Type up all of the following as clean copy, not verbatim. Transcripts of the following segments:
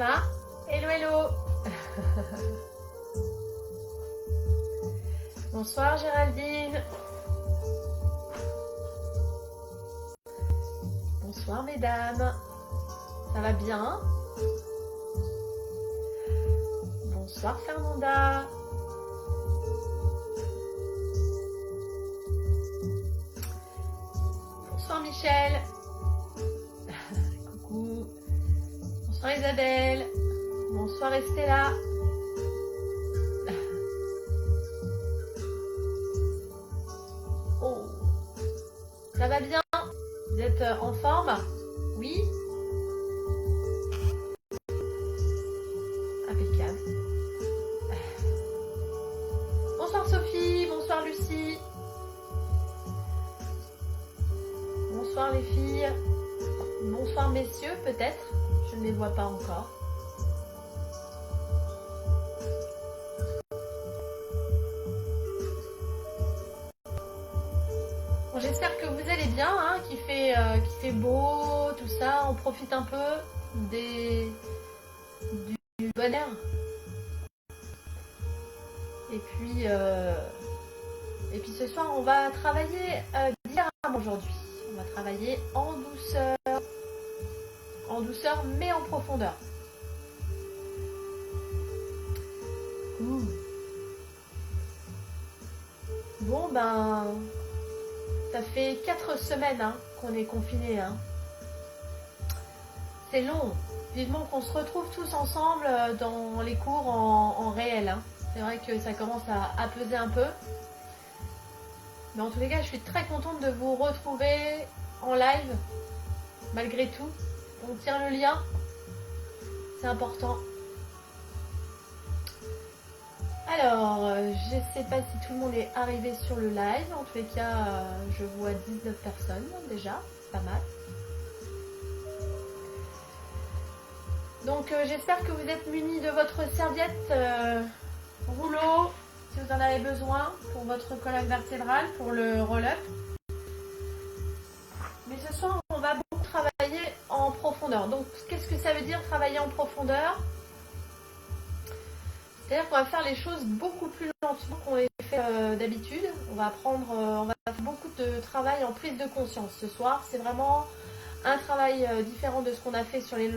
va? Hello, hello. Bonsoir Géraldine. Bonsoir mesdames. Ça va bien? Bonsoir Fernanda. Bonsoir Michel. Coucou. Bonsoir Isabelle. Bonsoir Estella. Oh. Ça va bien? Vous êtes en forme? Oui? Impeccable. Bonsoir Sophie. Bonsoir Lucie. Bonsoir les filles. Bonsoir messieurs peut-être. Je ne les vois pas encore. Bon, j'espère que vous allez bien, hein, qu'il fait beau, tout ça. On profite un peu du bon air. Et puis ce soir, on va travailler différemment aujourd'hui. On va travailler en douceur mais en profondeur. Bon ben, ça fait 4 semaines hein, qu'on est confinés. Hein. C'est long. Vivement qu'on se retrouve tous ensemble dans les cours en réel. Hein. C'est vrai que ça commence à peser un peu. Mais en tous les cas, je suis très contente de vous retrouver en live, malgré tout. On tient le lien, c'est important. Alors, je ne sais pas si tout le monde est arrivé sur le live. En tous les cas, je vois 19 personnes déjà, c'est pas mal. Donc, j'espère que vous êtes munis de votre serviette rouleau, si vous en avez besoin, pour votre colonne vertébrale, pour le roll-up. Mais ce soir, on va beaucoup travailler en profondeur. Donc, qu'est-ce que ça veut dire travailler en profondeur? C'est-à-dire qu'on va faire les choses beaucoup plus lentement qu'on les fait d'habitude. On va faire beaucoup de travail en prise de conscience. Ce soir, c'est vraiment un travail différent de ce qu'on a fait sur les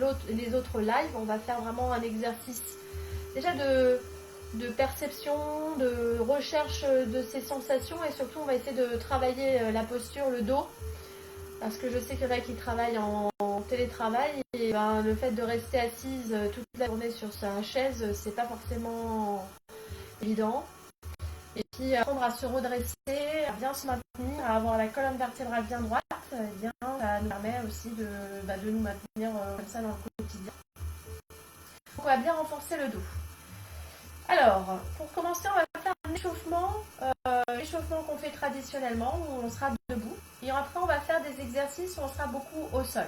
autres lives. On va faire vraiment un exercice déjà de perception, de recherche de ces sensations et surtout on va essayer de travailler la posture, le dos. Parce que je sais qu'il y en a qui travaillent en télétravail et ben, le fait de rester assise toute la journée sur sa chaise, c'est pas forcément évident. Et puis apprendre à se redresser, à bien se maintenir, à avoir la colonne vertébrale bien droite, eh bien, ça nous permet aussi de nous maintenir comme ça dans le quotidien. Donc, on va bien renforcer le dos. Alors, pour commencer, on va faire un échauffement, l'échauffement qu'on fait traditionnellement, où on sera debout. Et après, on va faire des exercices où on sera beaucoup au sol.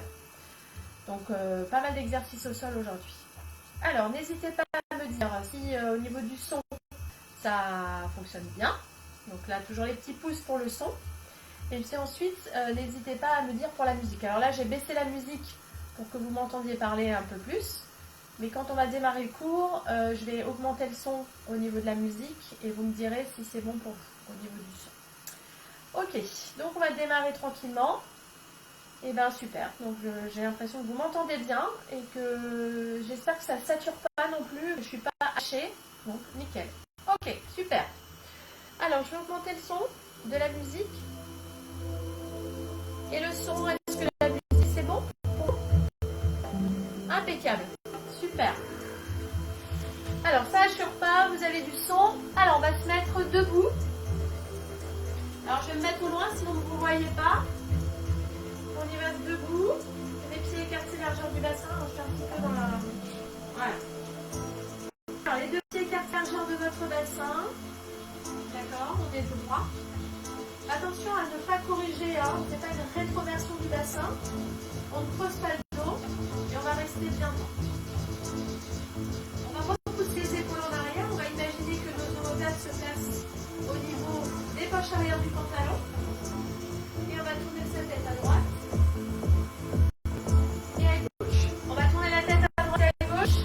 Donc, pas mal d'exercices au sol aujourd'hui. Alors, n'hésitez pas à me dire si au niveau du son, ça fonctionne bien. Donc là, toujours les petits pouces pour le son. Et puis ensuite, n'hésitez pas à me dire pour la musique. Alors là, j'ai baissé la musique pour que vous m'entendiez parler un peu plus. Mais quand on va démarrer le cours, je vais augmenter le son au niveau de la musique et vous me direz si c'est bon pour vous au niveau du son. Ok, donc on va démarrer tranquillement. Et ben super, donc j'ai l'impression que vous m'entendez bien et que j'espère que ça ne sature pas non plus, que je ne suis pas hachée. Donc nickel. Ok, super. Alors je vais augmenter le son de la musique. Et le son, est-ce que la musique c'est bon? Impeccable. Super. Alors ça assure pas, vous avez du son. Alors on va se mettre debout. Alors je vais me mettre au loin sinon vous ne voyez pas. On y va debout. Les pieds écartés largeur du bassin. Je suis un petit peu dans la... Voilà. Alors les deux pieds écartés largeur de votre bassin. D'accord, on est droit. Attention à ne pas corriger, hein. On ne fait pas une rétroversion du bassin. On ne creuse pas le dos et on va rester bien droit. On va repousser les épaules en arrière. On va imaginer que nos omoplates se placent au niveau des poches arrière du pantalon. Et on va tourner sa tête à droite et à gauche. On va tourner la tête à droite et à gauche.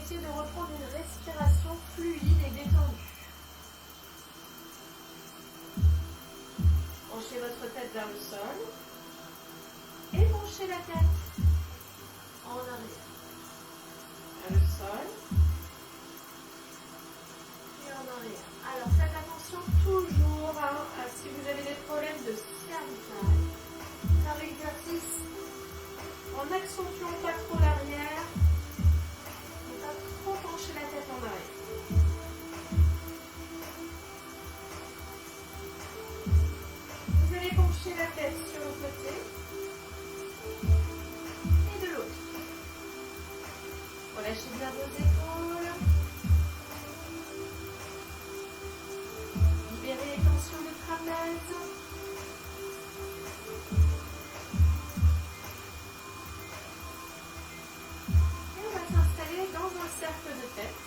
essayer de reprendre une respiration fluide et détendue. Penchez votre tête vers le sol et penchez la tête en arrière. Vers le sol et en arrière. Alors faites attention toujours à si vous avez des problèmes de cervicale. Faire l'exercice en accentuant pas trop l'arrière, ne pas trop pencher la tête en arrière. Vous allez pencher la tête sur le côté et de l'autre. Relâchez bien vos épaules. Libérez les tensions du trapèze. Dans un cercle de tête.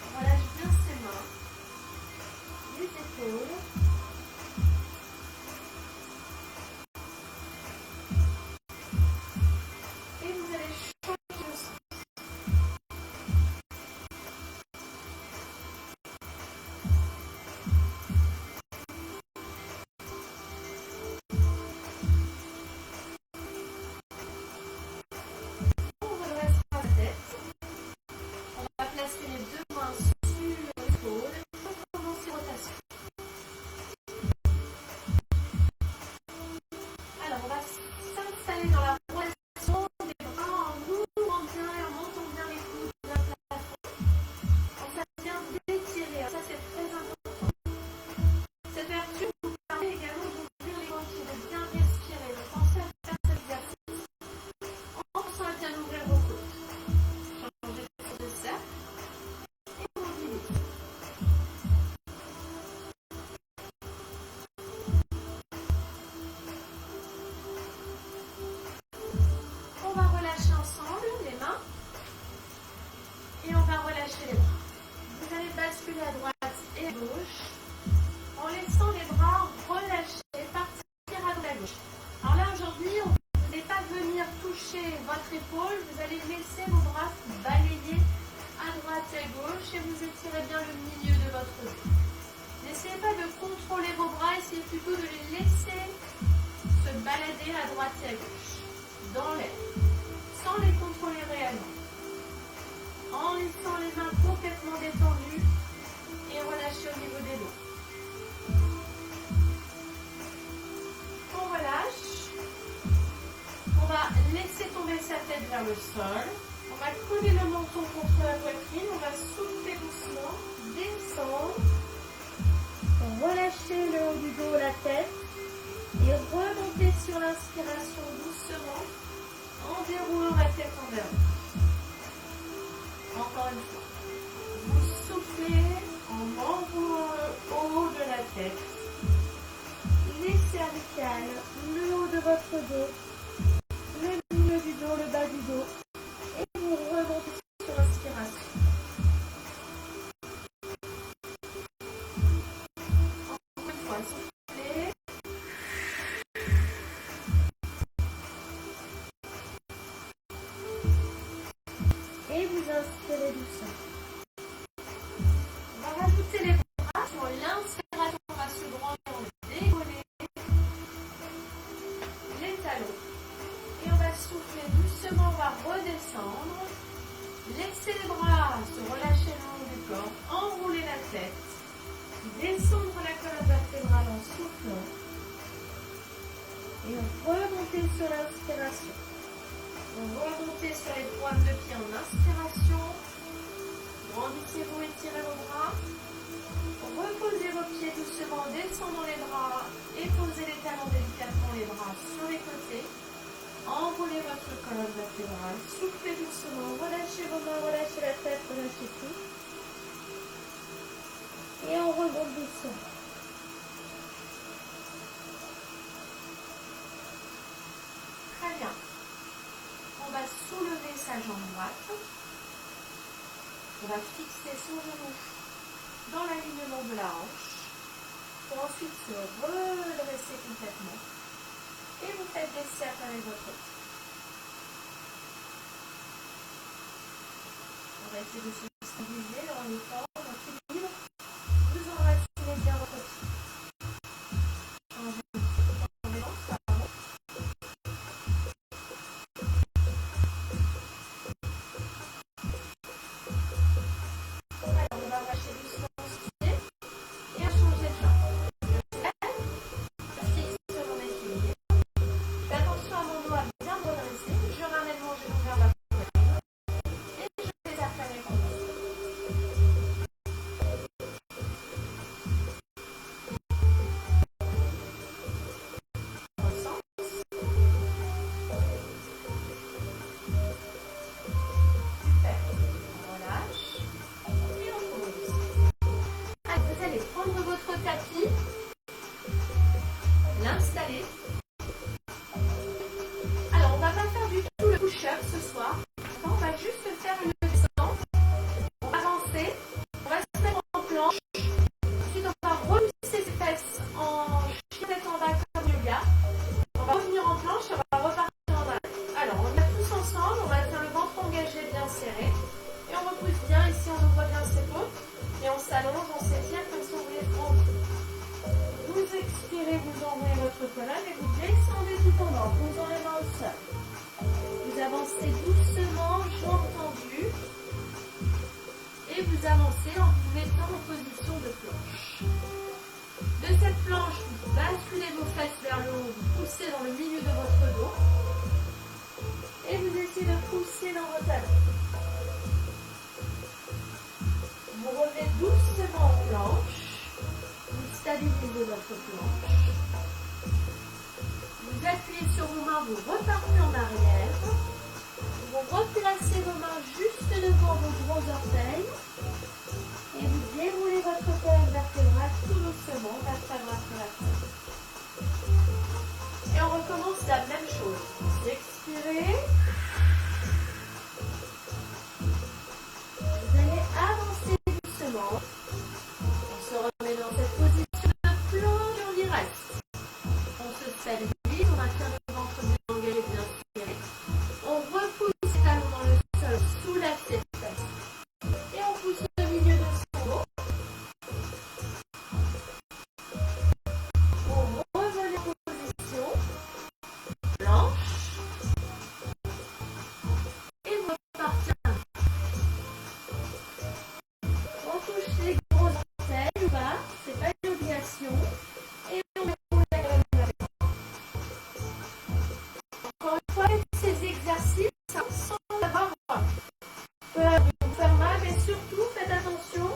On relâche bien ses mains, les épaules. Et vous allez changer le sens. À droite et à gauche, en laissant les bras relâchés, partir à droite et à gauche. Alors là aujourd'hui, vous n'allez pas venir toucher votre épaule, vous allez laisser vos bras balayer à droite et à gauche et vous étirez bien le milieu de votre dos. N'essayez pas de contrôler vos bras, essayez plutôt de les laisser se balader à droite et à gauche, dans l'air, sans les contrôler réellement. En laissant les mains complètement détendues et relâchez au niveau des dos. On relâche. On va laisser tomber sa tête vers le sol. On va coller le menton contre la poitrine. On va souffler doucement, descendre. Relâcher le haut du dos, la tête. Et remonter sur l'inspiration doucement en déroulant la tête envers vous. Encore une fois. Vous soufflez en enroulant le haut de la tête, les cervicales, le haut de votre dos, le milieu du dos, le bas du dos, et vous remontez sur l'inspiration. Encore une fois, soufflez. Et vous inspirez doucement. On va rajouter les bras sur l'inspiration, on va se droiter, décoller les talons. Et on va souffler doucement, on va redescendre. Laissez les bras se relâcher le long du corps, enrouler la tête, descendre la colonne vertébrale en soufflant. Et remonter sur l'inspiration. Remontez sur les pointes de pied en inspiration. Grandissez-vous, étirez vos bras. Reposez vos pieds doucement en descendant les bras et posez les talons délicatement, les bras sur les côtés. Enroulez votre colonne vertébrale. Soufflez doucement. Relâchez vos mains, relâchez la tête, relâchez tout. Et on remonte doucement. Très bien. On va soulever sa jambe droite. On va fixer son genou dans l'alignement de la hanche pour ensuite se redresser complètement. Et vous faites des cercles avec votre pied. va essayer de se stabiliser dans un effort, en équilibre. Vous enracinez bien votre pied. Alors, on va lâcher doucement ce pied et changer de jambe. Je fixe sur mon équilibre. Fais attention à mon dos à bien me redresser. Je ramène mon genou vers ma poitrine et je fais après mes comptes. Prendre votre tapis, l'installer. Alors, on va pas faire du tout le push-up ce soir. On va juste faire une descente. On va avancer. On va se mettre en planche. Ensuite, on va repousser ses fesses en tête en bas comme yoga. On va revenir en planche et on va repartir en bas. Alors, on va tous ensemble. On va faire le ventre engagé, bien serré. Et on repousse bien. Ici, on ouvre bien ses paumes. Et on s'allonge, on s'étire comme si on voulait prendre. Vous expirez, vous enrouez votre colonne et vous descendez tout en bas, posant les mains au sol. Vous avancez doucement, jambes tendues. Et vous avancez en vous mettant en position de planche. De cette planche, vous basculez vos fesses vers le haut, vous poussez dans le milieu de votre dos. Et vous essayez de pousser dans vos talons. Vous revenez doucement en planche, vous stabilisez votre planche, vous appuyez sur vos mains, vous repartez en arrière, vous replacez vos mains juste devant vos gros orteils et vous déroulez votre colonne vertébrale tout doucement, vertèbre après vertèbre. Et on recommence la même chose. Vous expirez. Vous allez avancer. On se remet dans cette position de planche et on y reste. On se stabilise, on maintient le ventre bien engagé, bien serré. On repousse les talons dans le sol, soulève ses fesses. Et on pousse le milieu de son dos. On revenait en position. Planche. Et on repartit. On touche les gros orteils ou pas, c'est pas une obligation. Et on déroule la colonne vertébrale. Encore une fois, faites ces exercices sans avoir peur de vous faire mal, mais surtout faites attention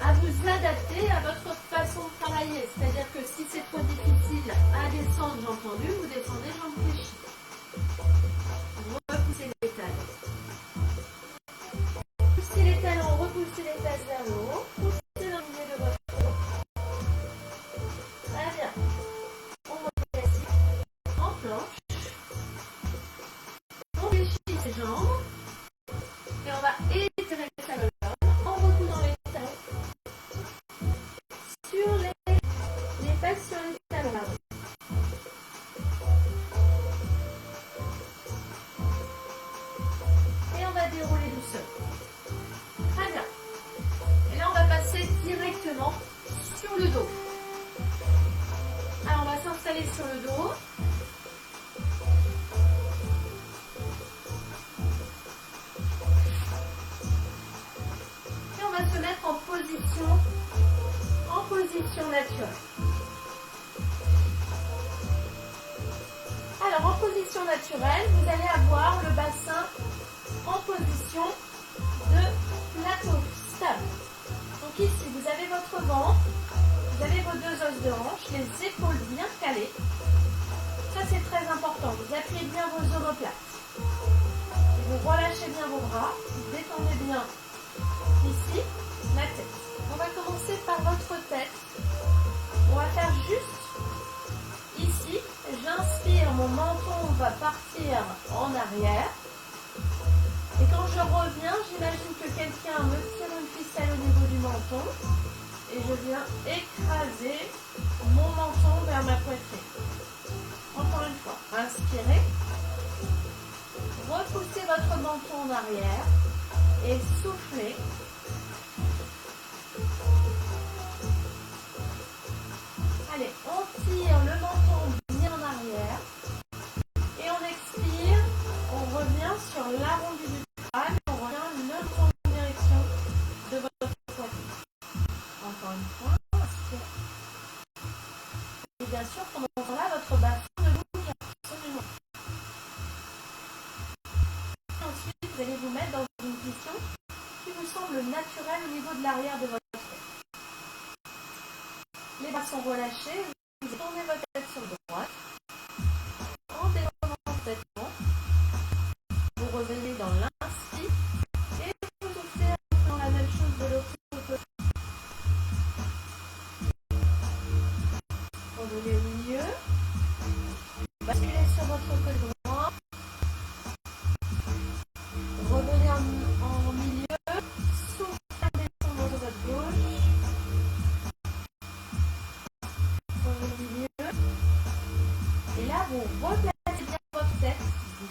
à vous adapter à votre façon de travailler. C'est-à-dire que si c'est trop difficile à descendre, j'ai entendu, vous descendez jambes fléchies. Vous repoussez les talons. Poussez les talons, repoussez les fesses vers le haut. Poussez dans le milieu de votre dos. Très bien. On remet assis en planche. On fléchit ses jambes. Et on va étirer sa colonne en reposant les talons sur les fesses sur les talons. Et on va dérouler doucement. Très bien. Et là, on va passer directement sur le dos. Alors, on va s'installer sur le dos. Et on va se mettre en position naturelle. Alors, en position naturelle, vous allez avoir le bassin en position de plateau stable. Donc ici, vous avez votre ventre, vous avez vos deux os de hanche, les épaules bien calées. Ça, c'est très important. Vous appuyez bien vos omoplates. Vous relâchez bien vos bras, vous détendez bien ici la tête. On va commencer par votre tête. On va faire juste ici. J'inspire, mon menton va partir en arrière. Et quand je reviens, j'imagine que quelqu'un me tire une ficelle au niveau du menton. Et je viens écraser mon menton vers ma poitrine. Encore une fois, inspirez. Repoussez votre menton en arrière. et soufflez. Allez, on tire le menton bien en arrière. Et on expire, on revient sur l'arrondi du crâne, on revient le menton en direction de votre poitrine. Encore une fois, inspirez. Et bien sûr, pendant ce temps-là, votre bassin ne bouge absolument. Et ensuite, vous allez vous mettre dans une position qui vous semble naturelle au niveau de l'arrière de votre tête. Les bras sont relâchés, vous tournez votre tête sur droite. En détendant complètement, vous revenez dans l'inspire et vous soufflez en faisant la même chose de l'autre côté. Revenez au milieu, basculez sur votre côté droit, revenez en milieu, soufflez en descendant de votre gauche, revenez au milieu, et là vous replacez bien votre tête,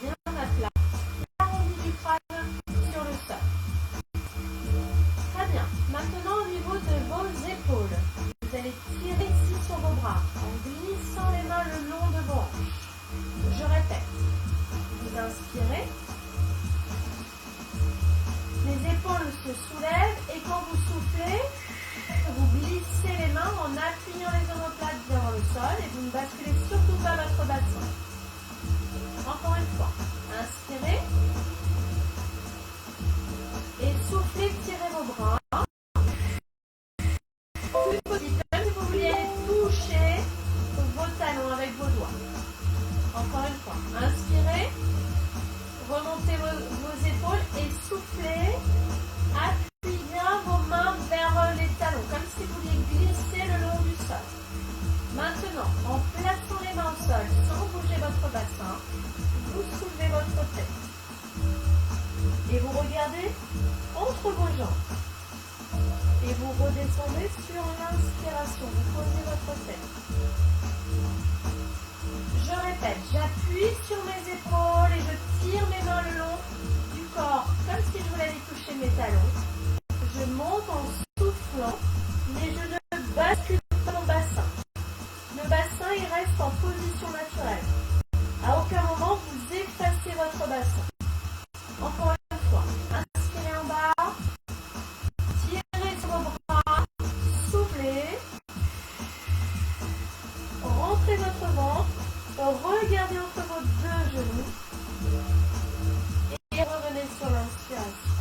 bien à plat, l'arrondi du crâne sur le sol. Très bien, maintenant au niveau de vos épaules, vous allez tirer ici sur vos bras en glissant les mains le long de vos hanches. Je répète, vous inspirez, les épaules se soulèvent et quand vous soufflez, vous glissez les mains en appuyant les omoplates bien dans le sol et vous ne basculez surtout pas votre bassin. Encore une fois, inspirez et soufflez, tirez vos bras. Plus petit, comme si vous vouliez toucher vos talons avec vos doigts. Encore une fois, inspirez, remontez vos épaules et soufflez. Appuyez bien vos mains vers les talons, comme si vous vouliez glisser le long du sol. Maintenant, en plaçant les mains au sol, sans bouger votre bassin, vous soulevez votre tête. Et vous regardez entre vos jambes. Et vous redescendez sur l'inspiration. Vous posez votre tête. Je répète, j'appuie sur mes épaules et je tire mes mains le long du corps, comme si je voulais aller toucher mes talons. Je monte en soufflant, mais je ne bascule pas mon bassin. Le bassin, il reste en position naturelle. À aucun moment, vous effacez votre bassin. Encore une fois, inspirez en bas, tirez sur vos bras, soufflez, rentrez votre ventre, regardez entre vos deux genoux et revenez sur l'inspiration.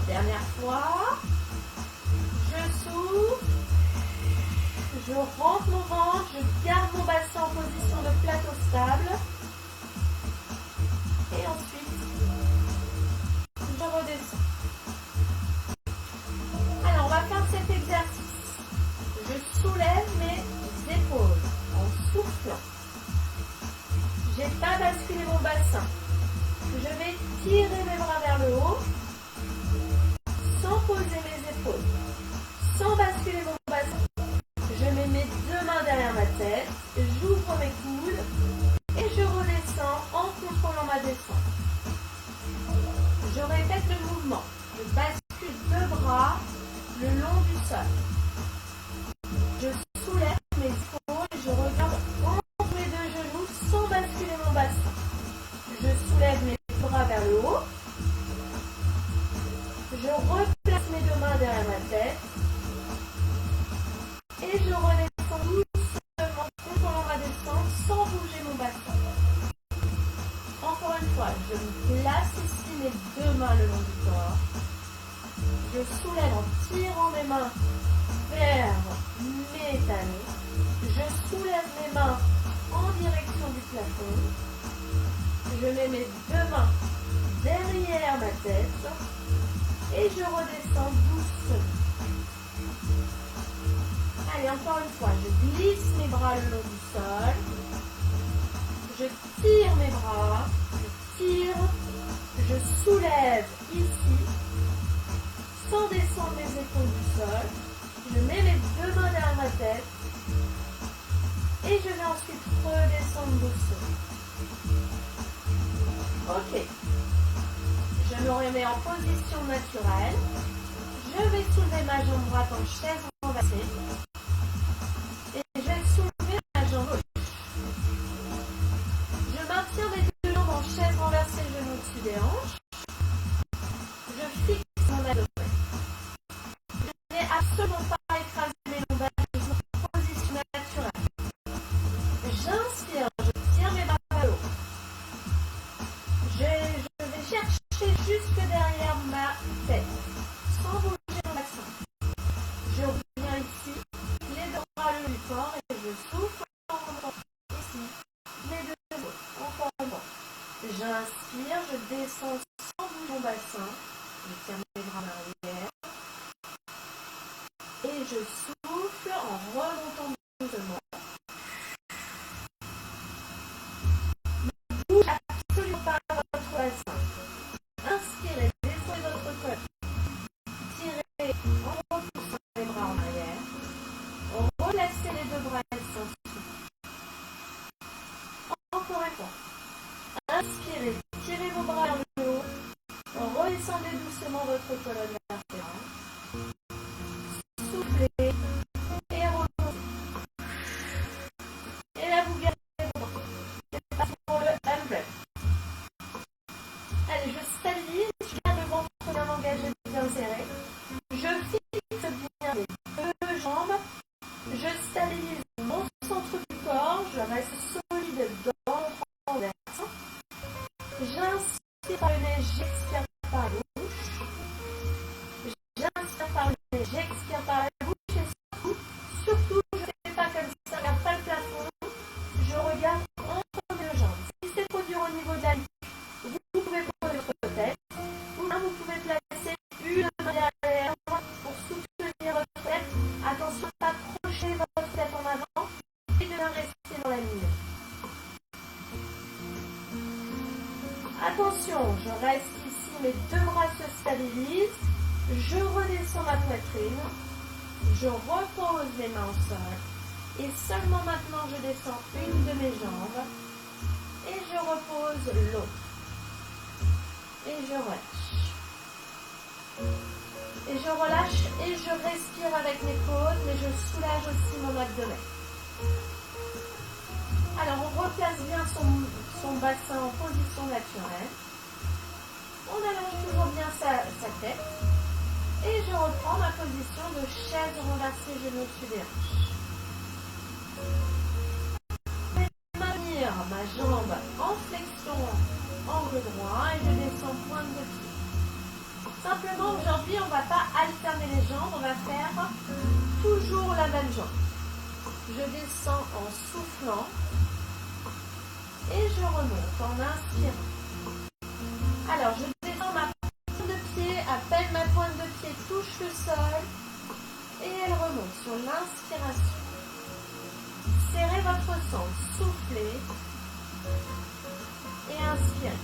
Dernière fois, je souffle, je rentre mon ventre, je garde mon bassin en position de plateau stable et ensuite je redescends. Alors on va faire cet exercice. Je soulève mes épaules en soufflant. J'ai pas basculé mon bassin. Je vais tirer mes bras vers le haut sans poser mes épaules, sans basculer mon bassin. Je mets mes deux mains derrière ma tête, j'ouvre mes coudes et je redescends en contrôlant ma descente. Je répète le mouvement. Je bascule deux bras le long du sol. Je soulève mes épaules et je regarde entre mes deux genoux sans basculer mon bassin. Je soulève mes bras vers le haut. Je replace mes deux mains derrière ma tête. Et je redescends doucement, contrôlant ma descente sans bouger mon bassin. Encore une fois, je me place ici mes deux mains le long du corps. Je soulève en tirant mes mains vers mes talons. Je soulève mes mains en direction du plafond. Je mets mes deux mains derrière ma tête et je redescends doucement. Allez, encore une fois, je glisse mes bras le long du sol. Je tire mes bras, je tire, je soulève ici, sans descendre mes épaules du sol. Je mets mes deux mains derrière ma tête et je vais ensuite redescendre doucement. Ok. Je Je me remets en position naturelle. Je vais soulever ma jambe droite en chaise renversée. Et je vais soulever ma jambe gauche. Je maintiens mes deux jambes en chaise renversée, genoux au-dessus des hanches. Je fixe mon abdomen. Je n'ai absolument pas écrasé mes lombaires, je suis en position naturelle. J'inspire, je tire mes bras vers le haut. Je vais chercher jusque derrière ma tête, sans bouger mon bassin. Je reviens ici, les deux bras le long du corps et je souffle en remontant ici, mes deux épaules, encore une fois. J'inspire, je descends sans bouger mon bassin, je tire mes bras en arrière et je souffle en remontant doucement. Ne bougez absolument pas votre bassin. Inspirez, descendez votre colonne. Tirez en repoussant les bras en arrière. Relâchez les deux bras et s'en encore une fois. Inspirez, tirez vos bras vers le haut. Redescendez doucement votre colonne vertébrale. Soufflez et remontez. Et là, vous gardez vos bras. C'est parti pour le handbrake. Allez, je stabilise. Je garde le ventre bien engagé, bien serré. Je fixe bien les deux jambes. Je stabilise mon centre du corps. Je reste solide dans mon transverse. J'inspire par le nez, j'expire par la bouche. J'inspire par le nez, j'expire par la bouche. Et surtout, je ne fais pas comme ça, je ne regarde pas le plafond. Je regarde entre mes jambes. Si c'est trop dur au niveau de la nuque, vous pouvez poser votre tête. Ou bien vous pouvez placer une main derrière pour soutenir votre tête. Attention, pas approcher votre tête en avant et de bien rester dans la ligne. Attention, je reste ici, mes deux bras se stabilisent. Je redescends ma poitrine. Je repose les mains au sol. Et seulement maintenant, je descends une de mes jambes. Et je repose l'autre. Et je relâche. Et je relâche et je respire avec mes côtes, mais je soulage aussi mon abdomen. Alors, on replace bien son bassin en position naturelle. On allonge toujours bien sa tête. Et je reprends ma position de chaise renversée, genoux au-dessus des hanches. Je vais maintenir ma jambe en flexion, angle droit, et je descends pointe de pied. Simplement, aujourd'hui, on ne va pas alterner les jambes, on va faire toujours la même jambe. Je descends en soufflant et je remonte en inspirant. Alors, je descends ma pointe de pied, à peine ma pointe de pied touche le sol et elle remonte sur l'inspiration. Serrez votre centre, soufflez et inspirez.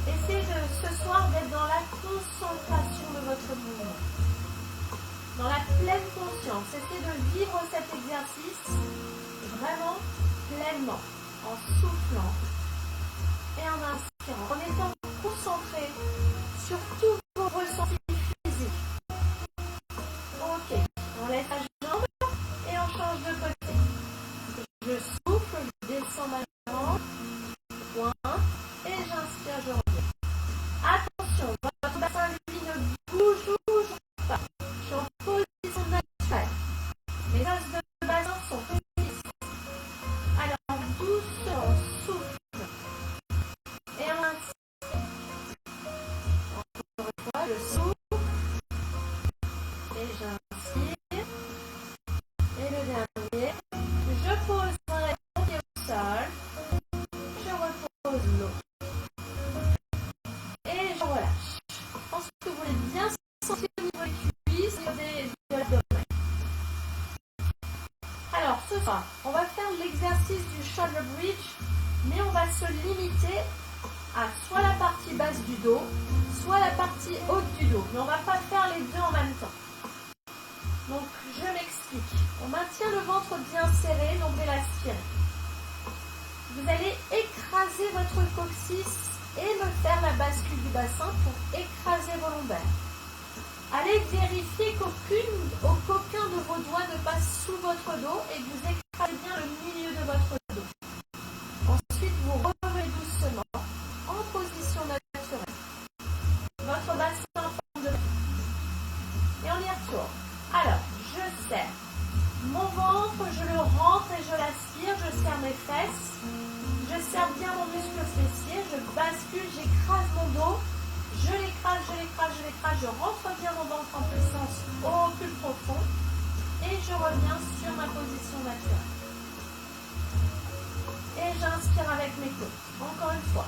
Essayez ce soir d'être dans la concentration de votre mouvement, dans la pleine conscience. Essayez de vivre cet exercice vraiment pleinement, en soufflant et en inspirant, en étant concentré sur tous vos ressentis physiques. Ok, on laisse la jambe et on change de côté. Je souffle, je descends ma jambe, point, et j'inspire, je reviens. Attention, votre bassin lui ne bouge pas. Je suis en position naturelle. Mes os de bassin sont fixes. Alors, doucement, souffle. Et on inspire. Encore une fois, je souffle. Et j'inspire. Et le dernier, je poserai mon pied au sol. Je repose l'autre. Et je relâche. Je pense que vous voulez bien sentir au niveau des cuisses et de l'abdomen. Alors, ce soir, on va faire l'exercice du shoulder bridge, mais on va se limiter à soit la partie basse du dos, soit la partie haute du dos. Mais on ne va pas faire les deux en même temps. Donc, je m'explique. On maintient le ventre bien serré, donc vous l'aspirez. Vous allez écraser votre coccyx et me faire la bascule du bassin pour écraser vos lombaires. Allez vérifier qu'aucun de vos doigts ne passe sous votre dos et que vous écrasez bien le milieu de votre dos. Ensuite, vous revenez doucement en position naturelle. Votre bassin en forme de... Et on y retourne. Alors, je serre mon ventre, je le rentre et je l'aspire, je serre mes fesses, je serre bien mon muscle fessier, je bascule, j'écrase mon dos, je l'écrase, je rentre bien mon ventre en puissance au plus profond et je reviens sur ma position naturelle. Et j'inspire avec mes côtes. Encore une fois.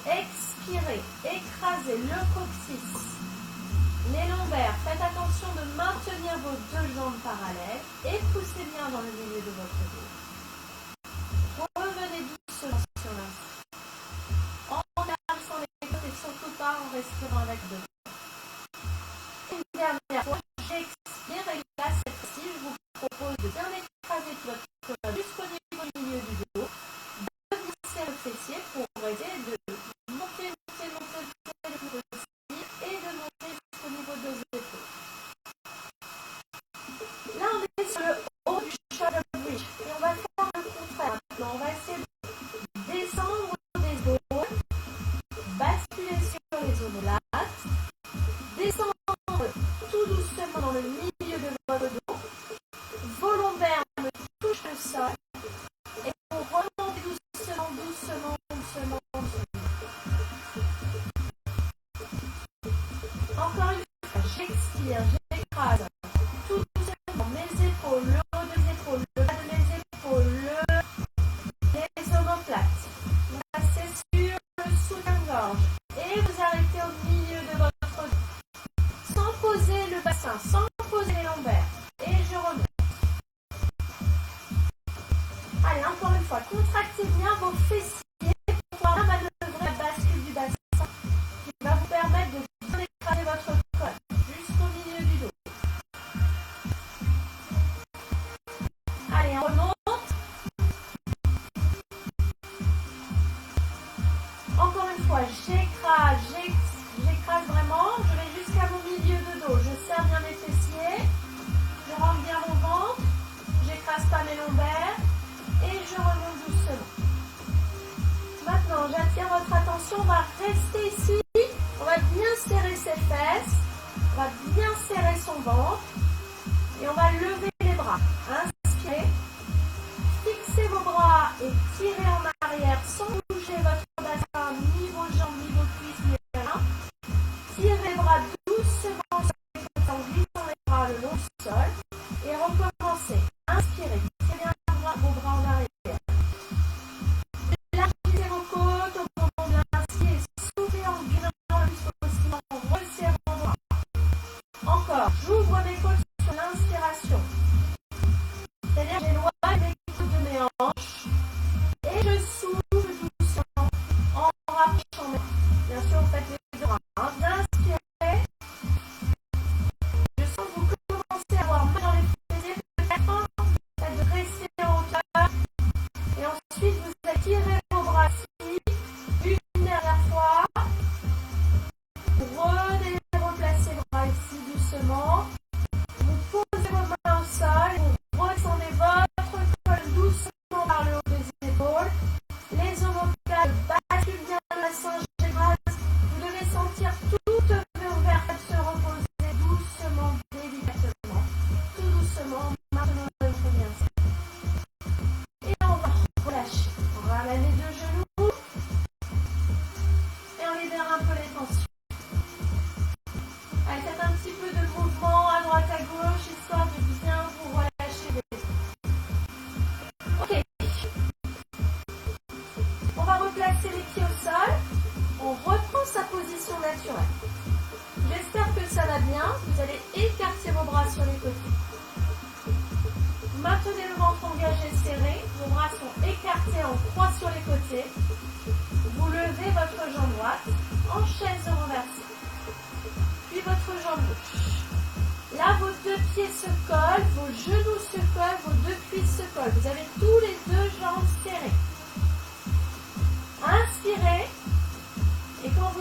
Expirez, écrasez le coccyx. Les lombaires, faites attention de maintenir vos deux jambes parallèles et poussez bien dans le milieu de votre dos. Revenez doucement sur l'instant. En relaxant les côtes et surtout pas en respirant avec deux. Une dernière fois, j'expire et là cette fois-ci, je vous propose de bien écraser votre colonne jusqu'au niveau du milieu du dos, de glisser le fessier pour aider de monter le plus possible et de monter au niveau de vos épaules. Là, on est sur le haut du shoulder bridge et on va faire le contraire. Maintenant, on va essayer de descendre des épaules, basculer sur les omoplates, descendre tout doucement dans le milieu de votre dos. Vos lombaires me touchent le sol et vous remontez doucement. Encore une fois, j'expire, j'écrase tout doucement mes épaules, le haut des épaules, le bas de mes épaules, les omoplates. Vous passez sur le soutien-gorge et vous arrêtez au milieu de votre dos. Sans poser le bassin, sans poser les lombaires. Et je remonte. Allez, encore une fois, contractez bien vos fessiers pour pouvoir manœuvrer la bascule du bassin qui va vous permettre de bien écraser votre colonne jusqu'au milieu du dos. Allez, on remonte. Encore une fois, j'écrase vraiment. Je vais jusqu'à mon milieu de dos. Je serre bien mes fessiers. Je rentre bien mon ventre. J'écrase pas mes lombaires. Et je remonte doucement. Maintenant, j'attire votre attention. On va rester ici. On va bien serrer ses fesses. On va bien serrer son ventre. Et on va lever les bras. Inspirez. Fixez vos bras et tirez en arrière sans bouger votre bassin, ni vos jambes, ni vos cuisses, ni rien. Tirez les bras doucement sur les côtés en glissant les bras le long du sol. Et recommencez. Inspirez. Tirez bien vos bras en arrière. Élargissez vos côtes au moment de l'inspire. Soufflez en grinçant le plus possible en resserrant vos bras. Encore. J'ouvre mes côtes sur l'inspiration. C'est-à-dire que j'éloigne mes côtes de mes hanches. Et je souffle doucement en rapprochant mes bras. Bien sûr, vous faites les deux bras. Inspirez. Je sens que vous commencez à avoir mal dans les fessiers. Peut-être de rester en hauteur. Et ensuite, vous étirez vos bras ici. Une dernière fois. Replacez vos bras ici doucement. Vous posez vos mains au sol. Vous redescendez votre colonne doucement par le haut des épaules. Les omoplates basculent bien le bassin général. Vous devez sentir toutes vos vertèbres se reposer doucement, délicatement. Tout doucement, maintenant votre bien. Et on va relâcher. On ramène les deux genoux. Et on libère un peu les tensions. Allez, faites un petit peu de mouvement à droite à gauche, histoire de bien vous relâcher les épaules. Ok. On va replacer les pieds au sol. On reprend sa position naturelle. J'espère que ça va bien. Vous allez écarter vos bras sur les côtés. Maintenez le ventre engagé serré. Vos bras sont écartés en croix sur les côtés. Vous levez votre jambe droite en chaise renversée. Puis votre jambe gauche. Là, vos deux pieds se collent, vos genoux se collent, vos deux cuisses se collent. Vous avez tous les deux jambes serrées. Inspirez. Et quand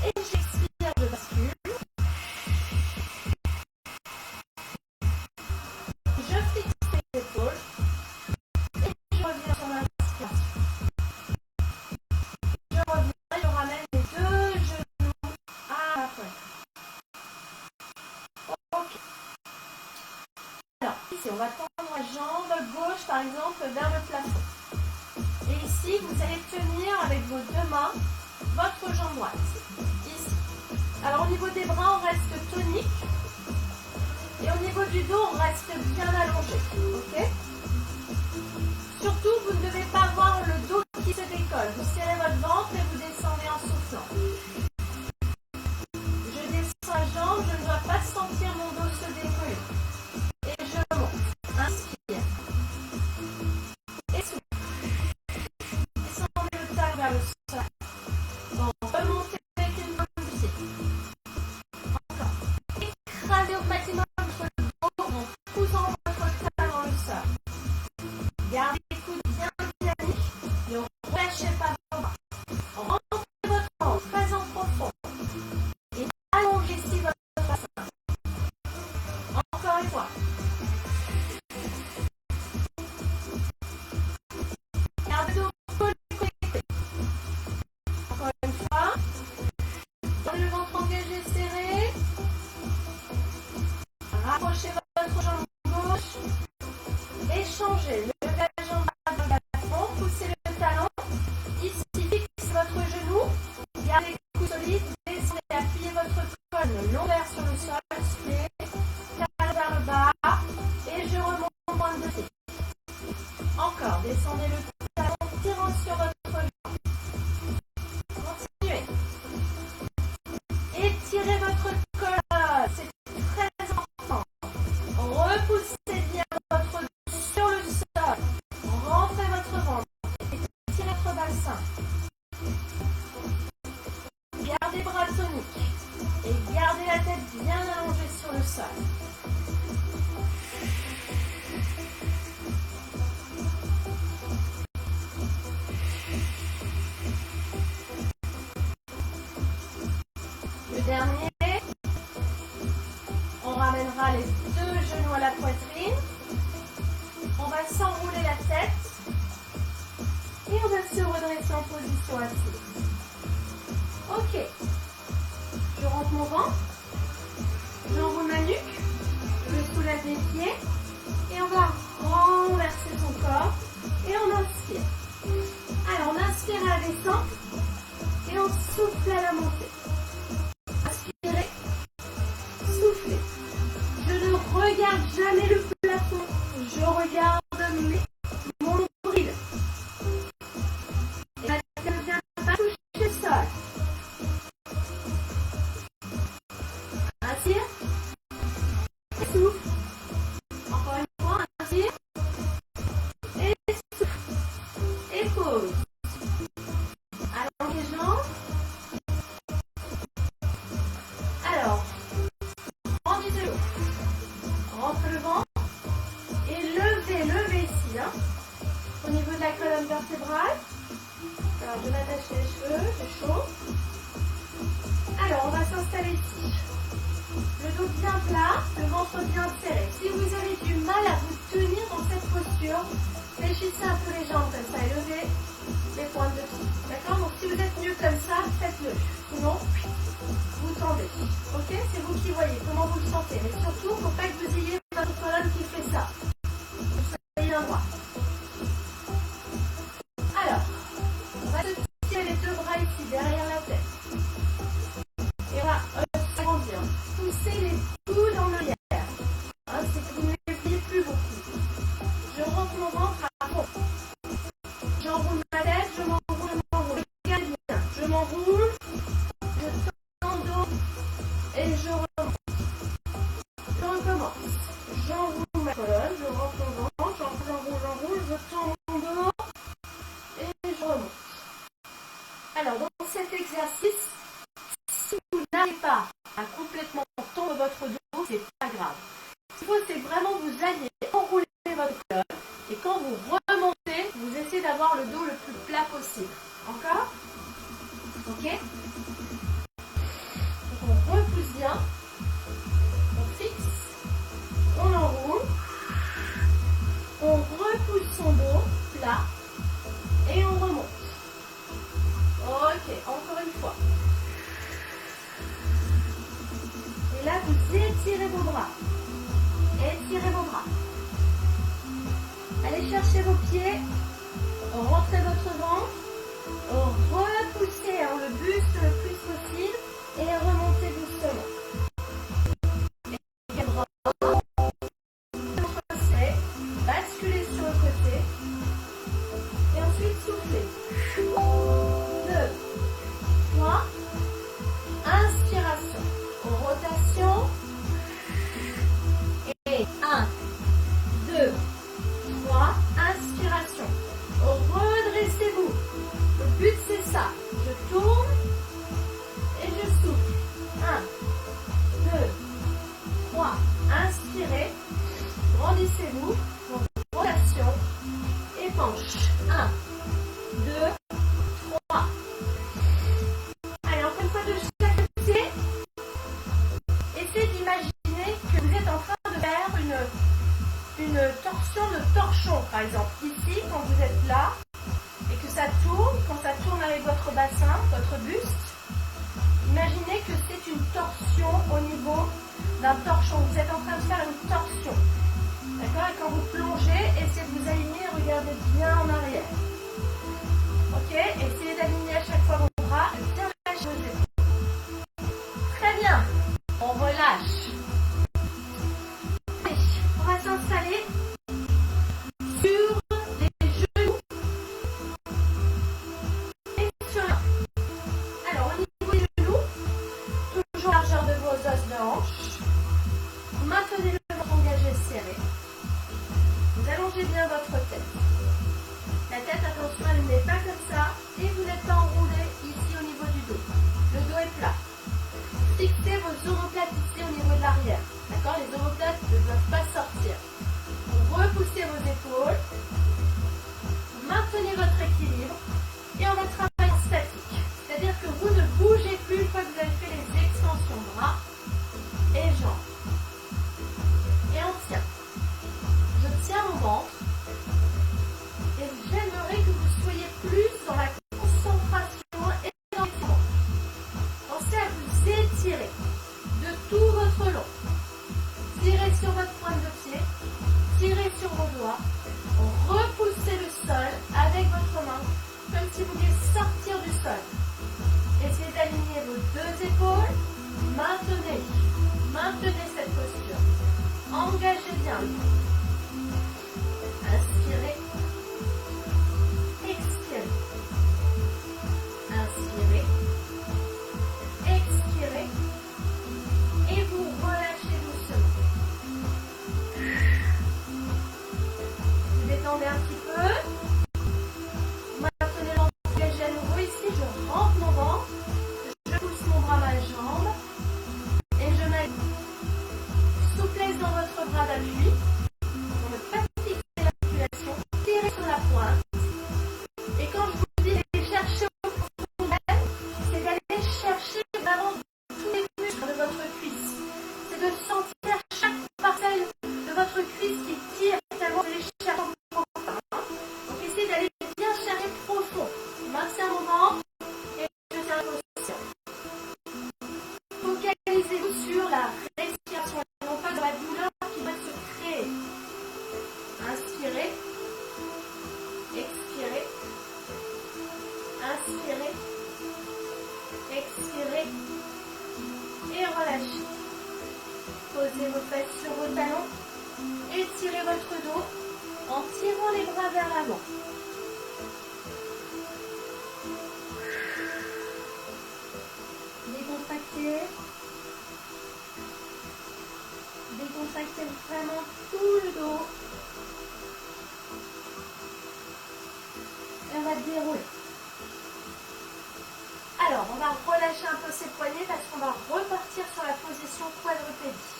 Et j'expire, je bascule. Je fixe les épaules. Et je reviens sur l'inspiration. Je reviens, je ramène les deux genoux à la poitrine. Ok. Alors, ici, on va tendre la jambe gauche, par exemple, vers le plafond. Et ici, vous allez tenir avec vos deux mains votre jambe droite. Ici. Alors, au niveau des bras, on reste tonique. Et au niveau du dos, on reste bien allongé. Ok? Surtout, vous ne devez pas avoir le dos qui se décolle. Vous serrez votre ventre et vous descendez en soufflant. Je descends la jambe, je ne dois pas sentir mon dos se décoller. Et je monte. Inspire. Et souffle. Descendez le talon vers le sol. Remontez avec une main du pied. Encore. Écrasez au maximum votre dos en poussant votre talon dans le sol. Gardez les coudes bien dynamiques. Ne relâchez pas vos bras. Rentrez votre ventre très en profond. Et allongez ici votre bassin. Encore une fois. Gardez le dos connecté. Encore une fois. Gardez le ventre engagé, serré. Rapprochez votre jambe gauche. Échangez. Levez la jambe à plafond. Poussez le talon. Ici, fixez votre genou. Gardez les coudes solides. Descendez. Appuyez votre colonne l'envers sur le sol. Suivez. Talon vers le bas. Et je remonte au point de pied. Encore. Descendez le talon. Tirant sur votre jambe. Continuez. Étirez votre colonne. C'est très important. Repoussez bien votre dos sur le sol. Rentrez votre ventre. Étirez votre bassin. Gardez les bras toniques. Et gardez la tête bien allongée sur le sol. Le dernier. On ramènera les deux genoux à la poitrine. On va s'enrouler la tête. Et on va se redresser en position assise. Ok. Je rentre mon ventre. J'enroule ma nuque. Je soulève les pieds. Et on va renverser son corps. Et on inspire. Alors, on inspire à la descente. Et on souffle à la montée. Inspirez. Soufflez. Je ne regarde jamais le plafond. Je regarde mon nombril. Et la tête ne vient pas toucher le sol. Inspire. Et souffle. Encore une fois, inspire. Et souffle. Et pause. Allongez les jambes. Alors, rendez de l'eau. Rentrez le ventre. Et levez ici. Hein. Au niveau de la colonne vertébrale. Alors, je m'attache les cheveux, c'est chaud. Alors, on va s'installer ici. Le dos bien plat, le ventre bien serré. Si vous avez du mal à vous tenir dans cette posture, fléchissez un peu les jambes comme ça et levez les pointes de pied. D'accord? Donc, si vous êtes mieux comme ça, faites-le. Sinon, vous tendez. Ok? C'est vous qui voyez comment vous le sentez. Mais surtout, il ne faut pas que vous ayez votre colonne qui fait ça. Vous soyez bien droit. Alors, on va se tirer les deux bras ici, derrière la tête. Et on va s'agrandir. Poussez les coudes en arrière. Hein, c'est que vous ne les pliez plus beaucoup. Je rentre mon ventre à fond. J'enroule ma tête, je m'enroule. Regardez bien. Je m'enroule, je tends le dos et je remonte. Je recommence. J'enroule ma colonne, je rentre mon ventre, j'enroule, je tends mon dos et je remonte. Alors, dans cet exercice, si vous n'arrivez pas à complètement tendre votre dos, c'est pas grave. Ce qu'il faut, c'est vraiment vous alliez enrouler votre colonne et quand vous remontez, vous essayez d'avoir le dos le plus plat possible. Encore? Ok? vous étirez vos bras. Étirez vos bras. Allez chercher vos pieds. Rentrez votre ventre. Repoussez le buste le plus possible et remontez doucement. Basculez sur le côté et ensuite soufflez. 2, 3, inspiration, rotation et 1, 2, 3, inspiration. Redressez-vous. Le but c'est ça. Je tourne et je souffle. 1, 2, 3, inspirez. Grandissez-vous. Rotation et penche. 1, 2, 3. Allez, encore une fois de chaque côté. Essayez d'imaginer que vous êtes en train de faire une torsion de torchon, par exemple. Ici, quand vous êtes là et que ça tourne, quand ça tourne avec votre bassin, votre buste, imaginez que c'est une torsion au niveau d'un torchon. Vous êtes en train de faire une torsion. D'accord? Et quand vous plongez, essayez de vous aligner, regardez bien en arrière. Ok? Essayez d'aligner à chaque fois vos bras et bien relâcher vos épaules. Très bien. On relâche. Allez, on va s'installer sur les genoux et sur les mains. Alors, au niveau des genoux, toujours largeur de vos os de hanche. Maintenez le ventre engagé serré. Vous allongez bien votre tête. La tête, attention, elle n'est pas comme ça. Et vous n'êtes pas enroulé ici au niveau du dos. Le dos est plat. Fixez vos omoplates ici au niveau de l'arrière. D'accord? Les omoplates ne doivent pas sortir. Vous repoussez vos épaules. Vous maintenez votre équilibre. Et on va travailler en statique. C'est-à-dire que vous ne bougez plus une fois que vous avez fait les extensions bras et jambes. Et on tient. Je tiens mon ventre et j'aimerais que vous soyez plus dans la concentration et dans l'étirement. Pensez à vous étirer de tout votre long. Tirez sur votre pointe de pied, tirez sur vos doigts, repoussez le sol avec votre main comme si vous vouliez sortir du sol. Essayez d'aligner vos deux épaules, maintenez cette posture. Engagez bien. Inspirez. Expirez. Inspirez. Expirez. Et vous relâchez doucement. Vous détendez un petit peu. Maintenez l'envie engagé à nouveau ici. Je rentre mon ventre. Je pousse mon bras, ma jambe. Et je mets souplesse dans votre bras d'appui. On ne peut pas fixer l'articulation. Tirez sur la pointe. Et quand je vous dis d'aller chercher au fond, c'est d'aller chercher vraiment tous les muscles de votre cuisse. C'est de sentir chaque parcelle de votre cuisse qui tire tellement vous allez chercher profond. Donc essayez d'aller bien chercher profond. Maintiens mon ventre et je tiens la position. Focalisez-vous sur la respiration et non pas dans la douleur qui va se créer. Inspirez. Expirez. Inspirez. Expirez. Et relâchez. Posez vos fesses sur vos talons. Étirez votre dos en tirant les bras vers l'avant. Décontractez. Décontractez vraiment tout le dos. Et on va dérouler. Alors, on va relâcher un peu ses poignets parce qu'on va repartir sur la position quadrupédie.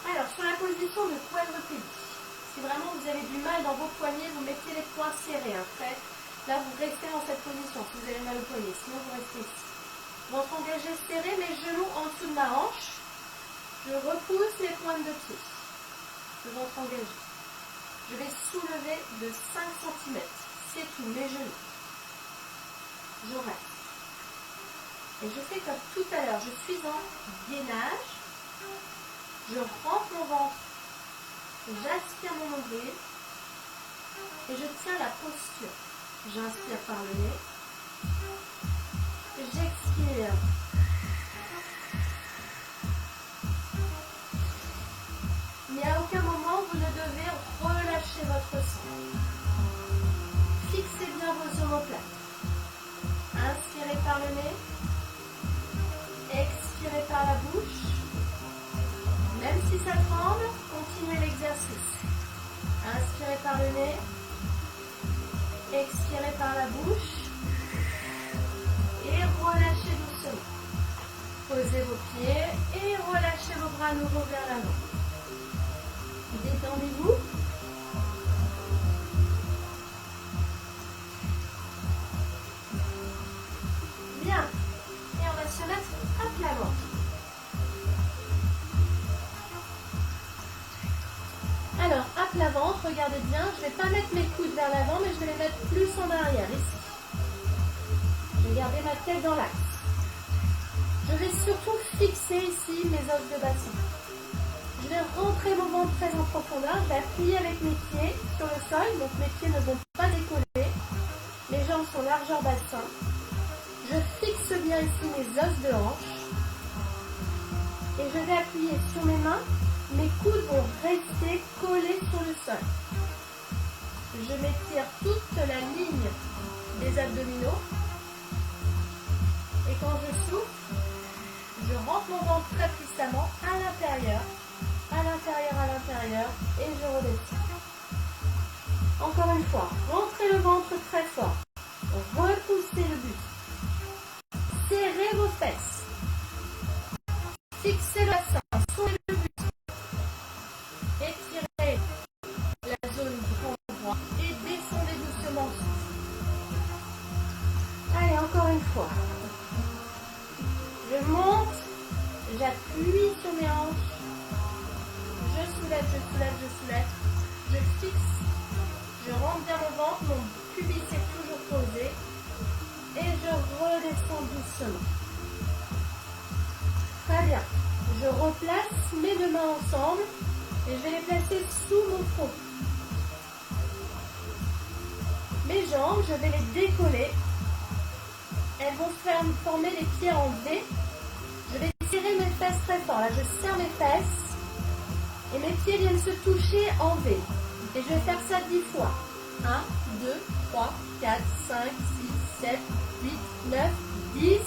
Alors, sur la position de quadrupédie, si vraiment vous avez du mal dans vos poignets, vous mettez les poings serrés. Après, là, vous restez dans cette position si vous avez mal au poignet. Sinon, vous restez ici. Ventre engagé serré, mes genoux en dessous de ma hanche. Je repousse les pointes de pied. Le ventre engagé. Je vais soulever de 5 cm. C'est tout, mes genoux. Je reste. Et je fais comme tout à l'heure, je suis en gainage, je rentre mon ventre, j'aspire mon nombril et je tiens la posture. J'inspire par le nez, j'expire. Mais à aucun moment vous ne devez relâcher votre sang. Fixez bien vos omoplates. Inspirez par le nez, expirez par la bouche. Même si ça tremble, continuez l'exercice. Inspirez par le nez, expirez par la bouche et relâchez doucement. Posez vos pieds et relâchez vos bras nouveaux vers l'avant. Détendez-vous. Bien. Et on va se mettre à plat ventre. Alors, à plat ventre, regardez bien, je ne vais pas mettre mes coudes vers l'avant, mais je vais les mettre plus en arrière, ici. Je vais garder ma tête dans l'axe. Je vais surtout fixer ici mes os de bassin. Je vais rentrer mon ventre très en profondeur, je vais appuyer avec mes pieds sur le sol, donc mes pieds ne vont pas décoller. Mes jambes sont largeur bassin. Je fixe bien ici mes os de hanche. Et je vais appuyer sur mes mains. Mes coudes vont rester collés sur le sol. Je m'étire toute la ligne des abdominaux. Et quand je souffle, je rentre mon ventre très puissamment à l'intérieur, et je redescends. Encore une fois, rentrez le ventre très fort. Repoussez le buste. Serrez vos fesses. Fixez le bassin, soulevez le buste. Étirez la zone grand droit et descendez doucement. Allez, encore une fois. Je monte, j'appuie sur mes hanches. Je soulève, je fixe, je rentre bien mon ventre, mon pubis est toujours posé et je redescends doucement. Très bien, je replace mes deux mains ensemble et je vais les placer sous mon front. Mes jambes, je vais les décoller, elles vont former les pieds en V. Je vais tirer mes fesses très fort, là je serre mes fesses. Et mes pieds viennent se toucher en V. Et je vais faire ça 10 fois. 1, 2, 3, 4, 5, 6, 7, 8, 9, 10.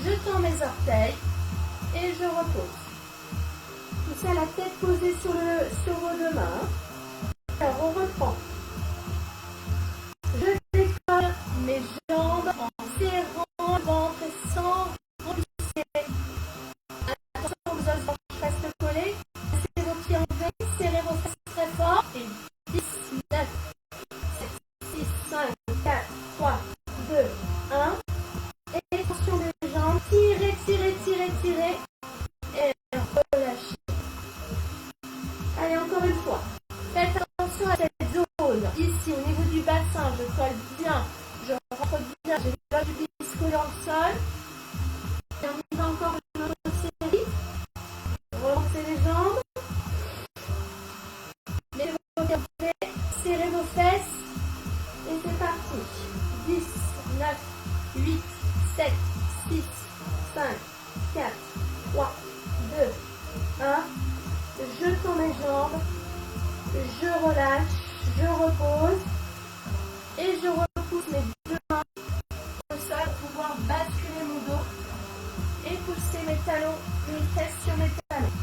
Je tends mes orteils et je repose. Tout ça, la tête posée sur vos deux mains. Alors, on reprend. Je décolle mes jambes en serrant le ventre et sans repousser. Attention, vos os restent collés. Serrez vos fesses très fort et 10, 9, 7, 6, 5, 4, 3, 2, 1. Et attention des jambes, tirez et relâchez. Allez, encore une fois. Faites attention à cette zone. Ici, au niveau du bassin, je colle bien, je rentre bien, j'ai le pubis collé dans le sol. Et on y va encore une autre série. Relancez les jambes. Serrez vos fesses et c'est parti. 10, 9, 8, 7, 6, 5, 4, 3, 2, 1. Je tends mes jambes, je relâche, je repose et je repousse mes deux mains au sol pour pouvoir basculer mon dos et pousser mes talons, mes fesses sur mes talons.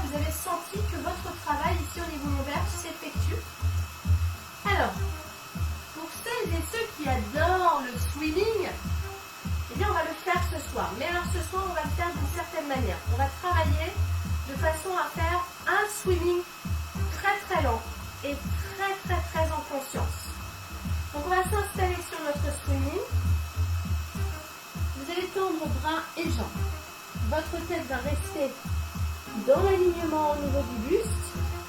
Vous avez senti que votre travail ici au niveau lombaire s'effectue. Alors, pour celles et ceux qui adorent le swimming, eh bien on va le faire ce soir. Mais alors ce soir, on va le faire d'une certaine manière. On va travailler de façon à faire un swimming très très lent et très en conscience. Donc on va s'installer sur notre swimming. Vous allez tendre bras et jambes. Votre tête va rester dans l'alignement au niveau du buste.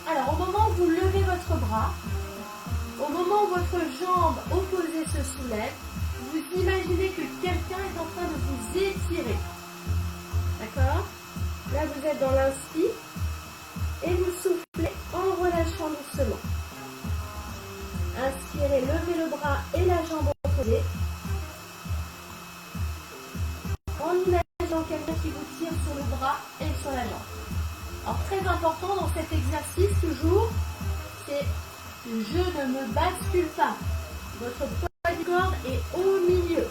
Alors, au moment où vous levez votre bras, Au moment où votre jambe opposée se soulève, vous imaginez que quelqu'un est en train de vous étirer. D'accord? Là, vous êtes dans l'inspire et vous soufflez en relâchant doucement. Inspirez, levez le bras et la jambe opposée. En imaginant quelqu'un qui vous tire sur le bras et sur la jambe. Alors, très important dans cet exercice, toujours, c'est je ne me bascule pas. Votre poids du corps est au milieu.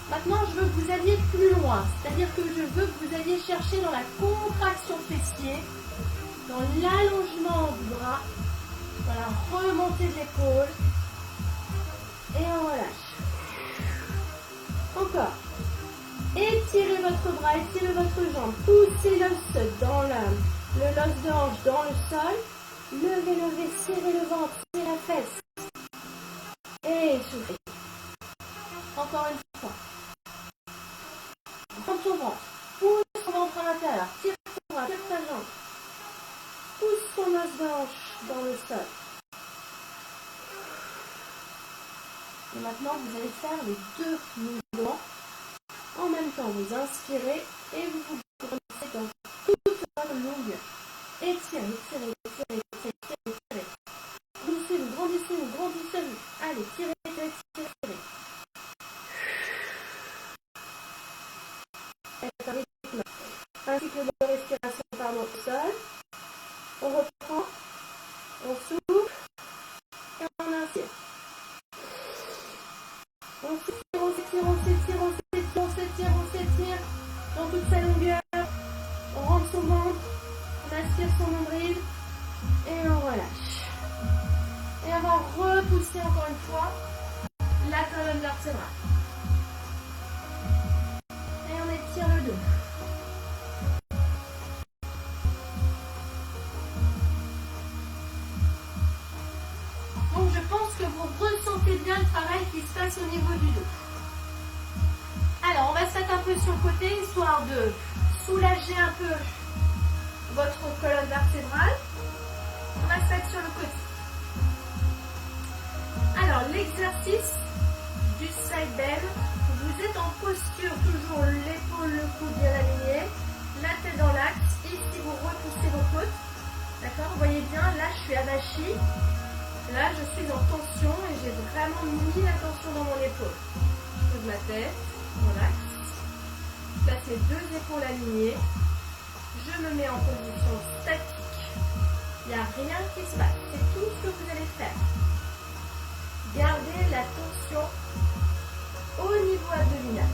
Maintenant, je veux que vous alliez plus loin. C'est-à-dire que je veux que vous alliez chercher dans la contraction fessier, dans l'allongement du bras, dans la remontée de l'épaule. Et on relâche. Encore. Étirez votre bras, étirez votre jambe. Poussez l'os dans l'os de hanche dans le sol. Levez, levez, serrez le ventre, serrez la fesse. Et soufflez. Encore une fois. Prends ton ventre. Pousse ton ventre à l'intérieur. Tire ton bras, tire ta jambe. Pousse ton os de hanche dans le sol. Et maintenant, vous allez faire les deux mouvements. En même temps, vous inspirez et vous vous remettez dans toute votre longueur. Étirez, étirez, étirez, étirez, étirez. Grandissez-vous, grandissez-vous, grandissez-vous. Allez, tirez, tirez, tirez, tirez. Faites un rythme. Un cycle de respiration au sol. On reprend, on souffle et on inspire. On s'étire, on s'étire, on s'étire, on s'étire, on s'étire, on s'étire dans toute sa longueur. On rentre son ventre, on aspire son nombril et on relâche. Et on va repousser encore une fois la colonne vertébrale. Et on étire le dos. Donc je pense que vous ressentez bien le travail qui se passe au niveau du dos. Alors on va se mettre un peu sur le côté histoire de soulager un peu votre colonne vertébrale. On va se mettre sur le côté. Alors l'exercice du side bend, vous êtes en posture toujours l'épaule, le coude bien aligné, la tête dans l'axe. Ici vous repoussez vos côtes. D'accord? Vous voyez bien, là je suis avachie. Là, je suis en tension et j'ai vraiment mis la tension dans mon épaule. Je pose ma tête, relax. Place les deux épaules alignées. Je me mets en position statique. Il n'y a rien qui se passe. C'est tout ce que vous allez faire. Gardez la tension au niveau abdominal.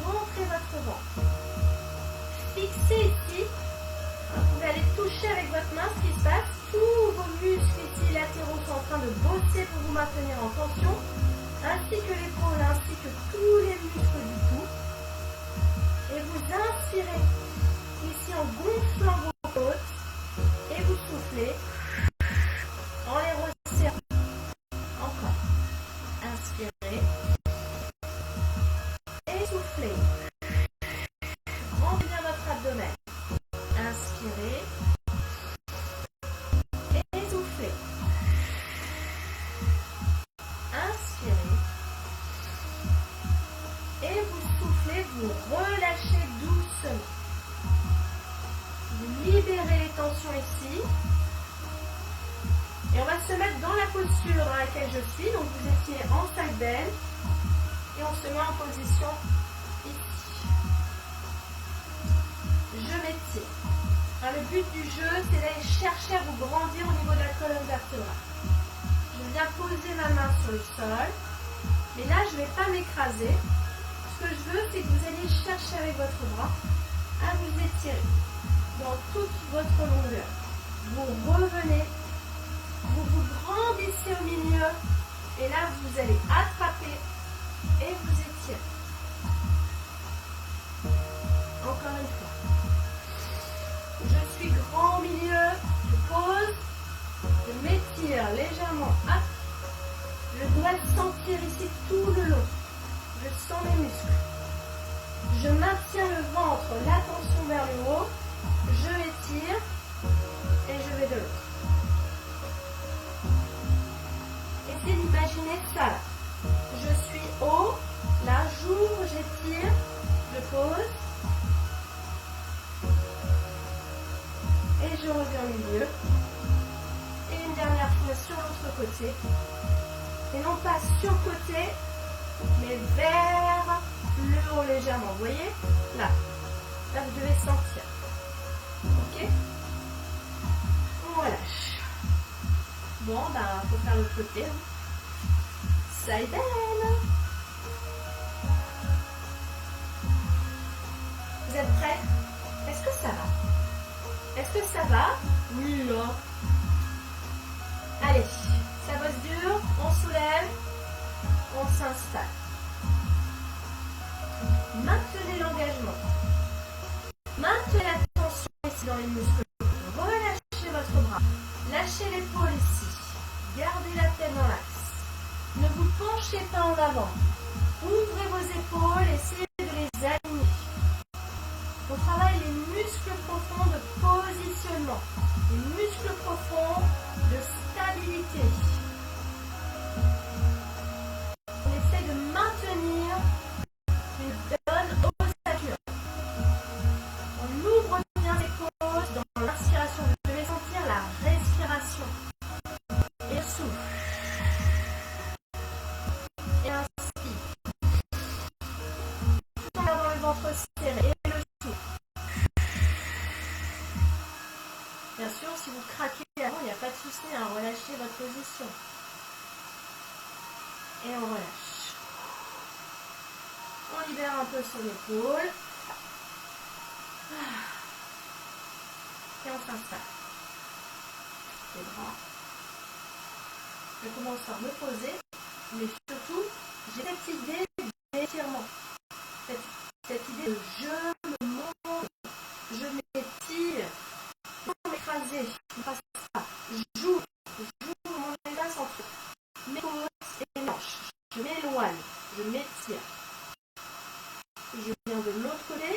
Rentrez votre ventre. Fixez ici. Vous allez toucher avec votre main ce qui se passe. Tous vos muscles ici latéraux sont en train de bosser pour vous maintenir en tension, ainsi que l'épaule, ainsi que tous les muscles du cou. Et vous inspirez ici en gonflant vos côtes et vous soufflez en les resserrant. Encore. Inspirez et soufflez. Remplissez bien votre abdomen. Inspirez. Vous relâchez doucement. Vous libérez les tensions ici. Et on va se mettre dans la posture dans laquelle je suis. Donc vous étiez en side bend. Et on se met en position ici. Je m'étire. Le but du jeu, c'est d'aller chercher à vous grandir au niveau de la colonne vertébrale. Je viens poser ma main sur le sol. Mais là, je ne vais pas m'écraser. Ce que je veux, c'est que vous allez chercher avec votre bras à vous étirer dans toute votre longueur. Vous revenez, vous vous grandissez au milieu et là, vous allez attraper et vous étirer. Encore une fois. Je suis grand au milieu, je pose, je m'étire légèrement. Hop. Je dois sentir ici tout le long. Je sens les muscles. Je maintiens le ventre, la tension vers le haut. Je étire et je vais de l'autre. imaginez ça là. Je suis haut, là j'ouvre, j'étire, je pose. Et je reviens au milieu. Et une dernière fois sur l'autre côté. Et non pas sur le côté, mais vers le haut légèrement. Vous voyez? Là. Là, vous devez sentir. Ok? On relâche. Bon, ben, faut faire l'autre côté. Ça est belle. Vous êtes prêts? Est-ce que ça va? Est-ce que ça va? Oui, là. Allez, ça bosse dur, on soulève, on s'installe. Maintenez l'engagement. Maintenez la tension ici dans les muscles. Relâchez votre bras. Lâchez l'épaule ici. Gardez la tête dans l'axe. Ne vous penchez pas en avant. Ouvrez vos épaules, essayez de les aligner. On travaille les muscles profonds de positionnement, les muscles profonds de stabilité. On essaie de maintenir une bonne ossature. On ouvre bien les côtes dans l'inspiration. Vous devez sentir la respiration. Et le souffle. Et inspire. Tout en gardant le ventre serré. Et le souffle. Bien sûr, si vous craquez avant, il n'y a pas de souci, hein, relâchez votre position. Et on relâche. On libère un peu sur l'épaule. Et on s'installe. Les bras. Je commence par me poser, mais surtout, j'ai cette idée d'étirement. Cette idée de je me monte, je m'étire, sans m'écraser, ne passe pas. J'ouvre mon espace entre mes côtes et mes hanches. Je m'éloigne, je m'étire. Je viens de l'autre côté,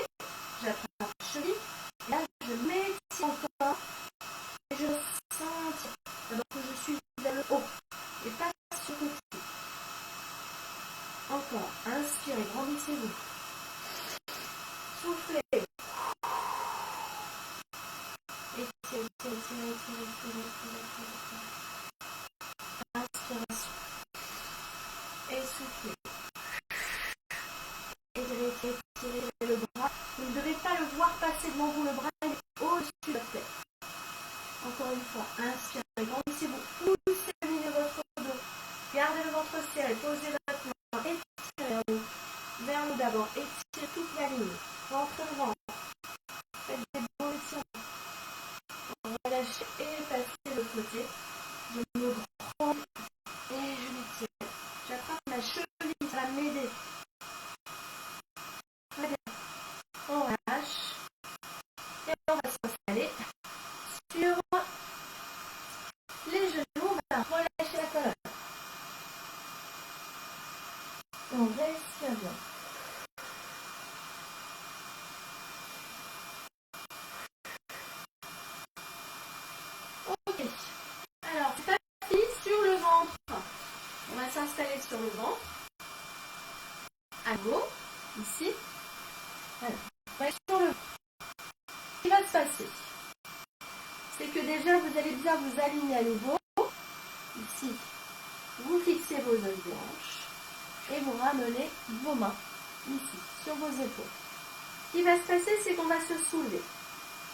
j'attrape la cheville, et là je m'étire encore, et je sens d'abord que je suis vers le haut, et pas sur le côté. Encore, inspirez, grandissez-vous. Soufflez. Étirez, étirez. Inspiration. Et soufflez. Étirez le bras. Vous ne devez pas le voir passer devant vous. Le bras est au-dessus de votre tête. Encore une fois, inspirez, grandissez-vous. Poussez le milieu de votre dos. Gardez le ventre serré. Posez votre main. Étirez vers nous d'abord. Étirez toute la ligne. Rentrez le ventre. Faites des beaux étirements. Relâchez et passez de l'autre côté. Je me prends et je m'étire. J'attrape ma cheville, ça va m'aider. Très bien. On relâche. Et on va s'installer sur les genoux. On va relâcher la colonne. On respire bien. Ok. Alors, c'est parti sur le ventre. On va s'installer sur le ventre. À gauche, ici. Voilà. On va être sur le ventre. Ce qui va se passer, c'est que déjà, vous allez bien vous aligner à nouveau. Ici, vous fixez vos os de hanche et vous ramenez vos mains ici, sur vos épaules. Ce qui va se passer, c'est qu'on va se soulever.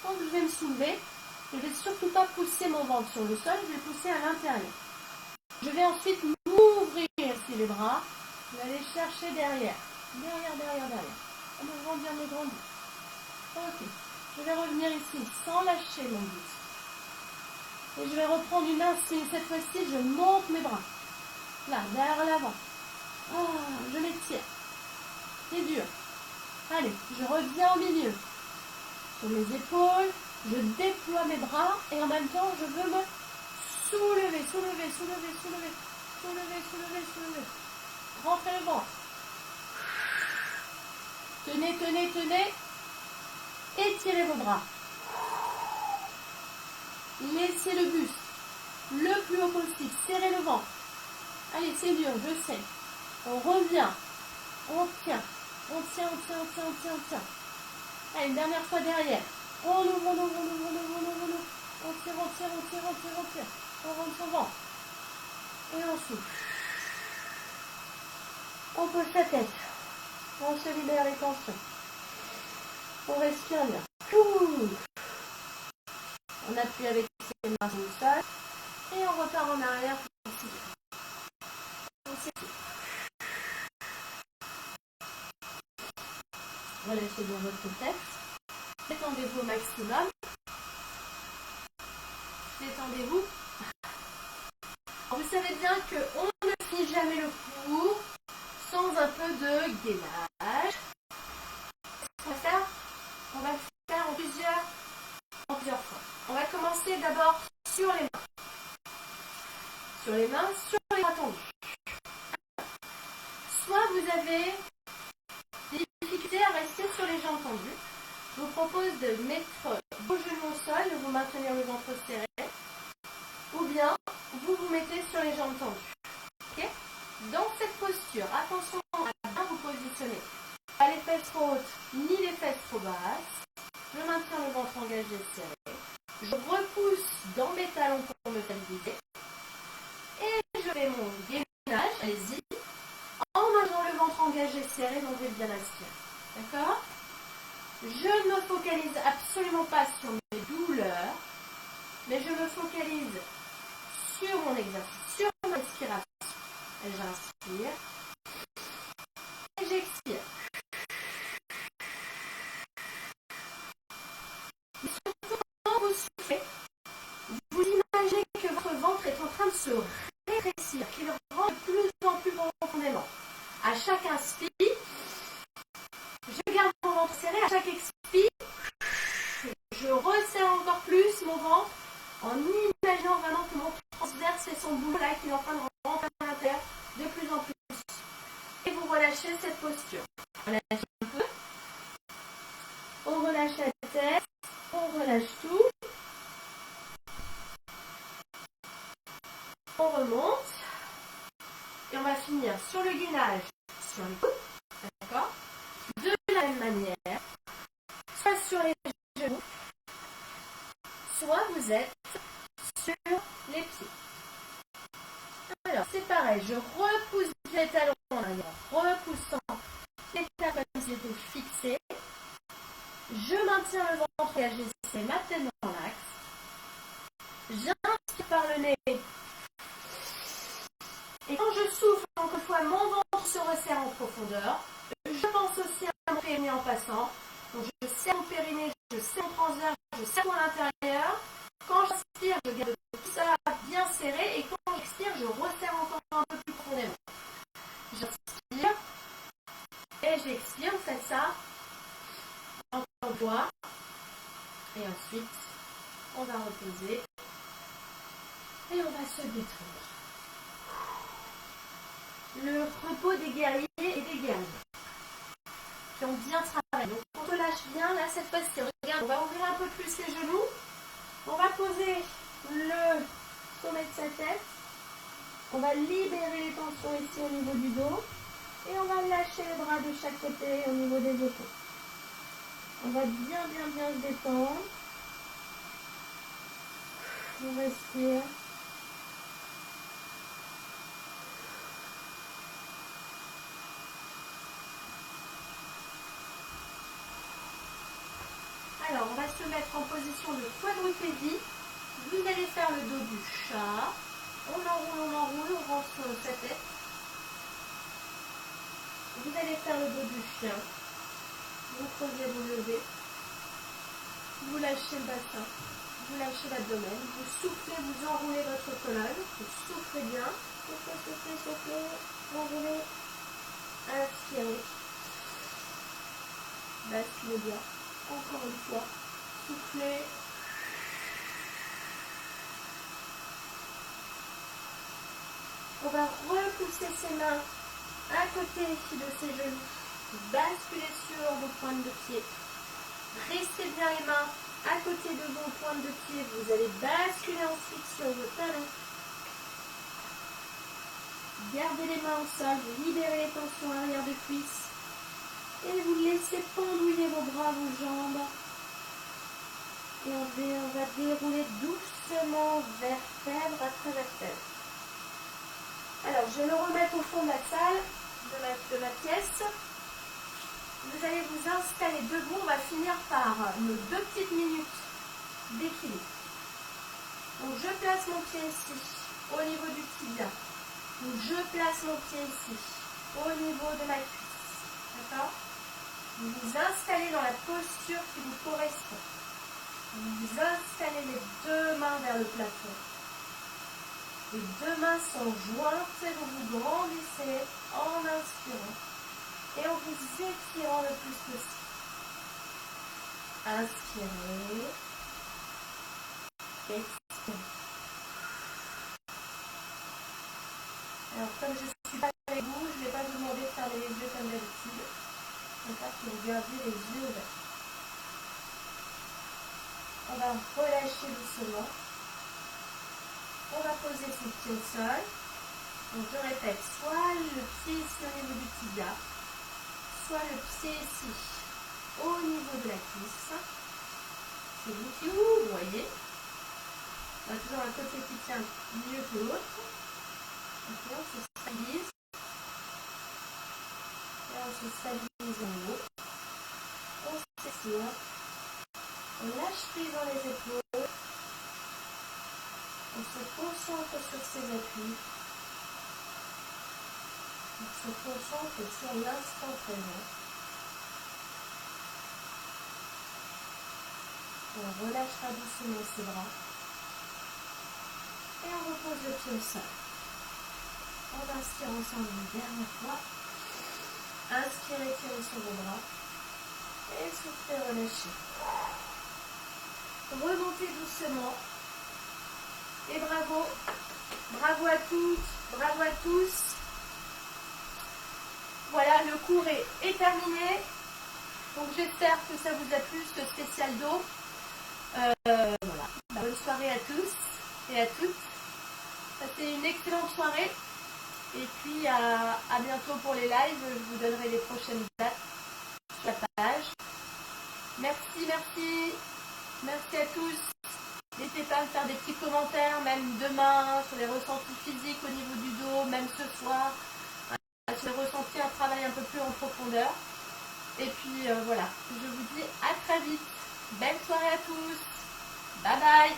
Quand je vais me soulever, je ne vais surtout pas pousser mon ventre sur le sol, je vais pousser à l'intérieur. Je vais ensuite m'ouvrir ici les bras. Je vais aller chercher derrière. Derrière. On va grandir, mais grandir. Ok. Je vais revenir ici sans lâcher mon buste. Et je vais reprendre une inspire. Cette fois-ci, je monte mes bras. Là, derrière l'avant. Je m'étire. C'est dur. Allez, je reviens au milieu. Sur mes épaules, je déploie mes bras et en même temps, je veux me soulever. Rentrez le ventre. Tenez. Étirez vos bras. Laissez le buste le plus haut possible. Serrez le ventre. Allez, c'est dur, je sais. On revient. On tient. On tient, on tient, on tient, on tient, on tient. Allez, une dernière fois derrière. On ouvre, on ouvre, on ouvre, on ouvre, on ouvre, on ouvre. On tire, on tire, on tire, on tire, on tire. On rentre son ventre. Et on souffle. On pose la tête. On se libère les tensions. On respire bien. On appuie avec ses mains sur le sol. Et on repart en arrière pour s'étirer. On s'étire. Relâchez bien votre tête. Détendez-vous au maximum. Détendez-vous. Vous savez bien qu'on ne finit jamais le cours sans un peu de gainage. Ce qu'on va faire, on va le faire en plusieurs fois. On va commencer d'abord sur les mains. Sur les mains, sur les bras tendus. Soit vous avez des difficultés à rester sur les jambes tendues. Je vous propose de mettre vos genoux au sol, de vous maintenir le ventre serré. Ou bien, vous vous mettez sur les jambes tendues. Okay. Dans cette posture, attention à bien vous positionner. Pas les fesses trop hautes, ni les fesses trop basses. Je maintiens le ventre engagé serré. Je repousse dans mes talons pour me stabiliser. Et je fais mon gainage, allez-y, en maintenant le ventre engagé serré, donc je vais bien aspirer. D'accord? Je ne me focalise absolument pas sur mes douleurs, mais je me focalise sur mon exercice, sur ma respiration. J'inspire et j'expire. Et surtout, quand vous soufflez, vous imaginez que votre ventre est en train de se rétrécir, qu'il rentre de plus en plus profondément. À chaque inspire, je garde mon ventre serré. À chaque expire, je resserre encore plus mon ventre en imaginant vraiment que mon transverse fait son boulot là, qu'il est en train de rentrer à l'intérieur de plus en plus. Et vous relâchez cette posture. Relâchez un peu. On relâche la tête. On relâche tout. On remonte. Et on va finir sur le gainage, sur les coudes. D'accord? De la même manière. Soit sur les genoux. Soit vous êtes sur les pieds. Alors, c'est pareil. Je repousse les talons en arrière. Repoussant les talons comme s'ils étaient fixés. Je maintiens le ventre engagé, c'est ma tête dans l'axe. J'inspire par le nez. Et quand je souffle, encore une fois, mon ventre se resserre en profondeur. Je pense aussi à mon périnée en passant. Donc je serre mon périnée, je serre mon transverse, je serre mon intérieur. Quand j'inspire, je garde tout ça bien serré. Et quand j'expire, je resserre encore un peu plus profondément. J'inspire et j'expire. Vous faites ça encore une fois. Et ensuite, on va reposer. Et on va se détendre. Le repos des guerriers et des guerriers qui ont bien travaillé. Donc on relâche bien là cette fois-ci. Regarde, on va ouvrir un peu plus les genoux. On va poser le sommet de sa tête. On va libérer les tensions ici au niveau du dos. Et on va lâcher les bras de chaque côté au niveau des épaules. On va bien se détendre. On respire. Alors, on va se mettre en position de quadrupédie. Vous allez faire le dos du chat. On enroule, on rentre sa tête. Vous allez faire le dos du chien. Vous creusez, vous levez. Vous lâchez le bassin. Vous lâchez l'abdomen. Vous soufflez, vous enroulez votre colonne. Vous soufflez bien. Soufflez. Enroulez. Inspirez. Basculez bien. Encore une fois. Soufflez. On va repousser ses mains à côté de ses genoux. Basculez sur vos pointes de pied. Restez bien les mains à côté de vos pointes de pied. Vous allez basculer ensuite sur vos talons. Gardez les mains au sol, vous libérez les tensions arrière de cuisse. Et vous laissez pendouiller vos bras, vos jambes. Et on va dérouler doucement vertèbre après vertèbre. Alors, je vais me remettre au fond de la salle, de ma pièce. Vous allez vous installer debout. On va finir par nos 2 petites minutes d'équilibre. Donc, je place mon pied ici, au niveau du tibia. Donc, je place mon pied ici, au niveau de ma cuisse. D'accord? Vous vous installez dans la posture qui vous correspond. Vous vous installez les 2 mains vers le plafond. Les 2 mains sont jointes et vous vous grandissez en inspirant et en vous étirant le plus possible. Inspirez. Expirez. Alors comme je ne suis pas avec vous, je ne vais pas vous demander de fermer les yeux comme d'habitude. Je préfère que vous gardiez les yeux ouverts. On va relâcher doucement. On va poser ses pieds au sol. Donc je répète, soit le pied ici au niveau du tibia, soit le pied ici au niveau de la cuisse. C'est vous qui vous voyez. On a toujours un côté qui tient mieux que l'autre. Ok, on se stabilise. Et on se stabilise en haut. On s'étire. On lâche prise dans les épaules. On se concentre sur ses appuis. On se concentre sur l'instant présent. On relâchera doucement ses bras. Et on repose le pied au sol. On inspire ensemble une dernière fois. Inspirez, tirez sur vos bras. Et soufflez, relâchez. Remontez doucement. Et bravo. Bravo à toutes, bravo à tous. Voilà, le cours est terminé. Donc j'espère que ça vous a plu, ce spécial dos. Voilà. Bonne soirée à tous et à toutes. Passez une excellente soirée. Et puis à bientôt pour les lives. Je vous donnerai les prochaines dates sur la page. Merci, merci. Merci à tous. N'hésitez pas à me faire des petits commentaires, même demain, sur les ressentis physiques au niveau du dos, même ce soir. Sur les ressentis, un travail un peu plus en profondeur. Et puis voilà, je vous dis à très vite. Belle soirée à tous. Bye bye.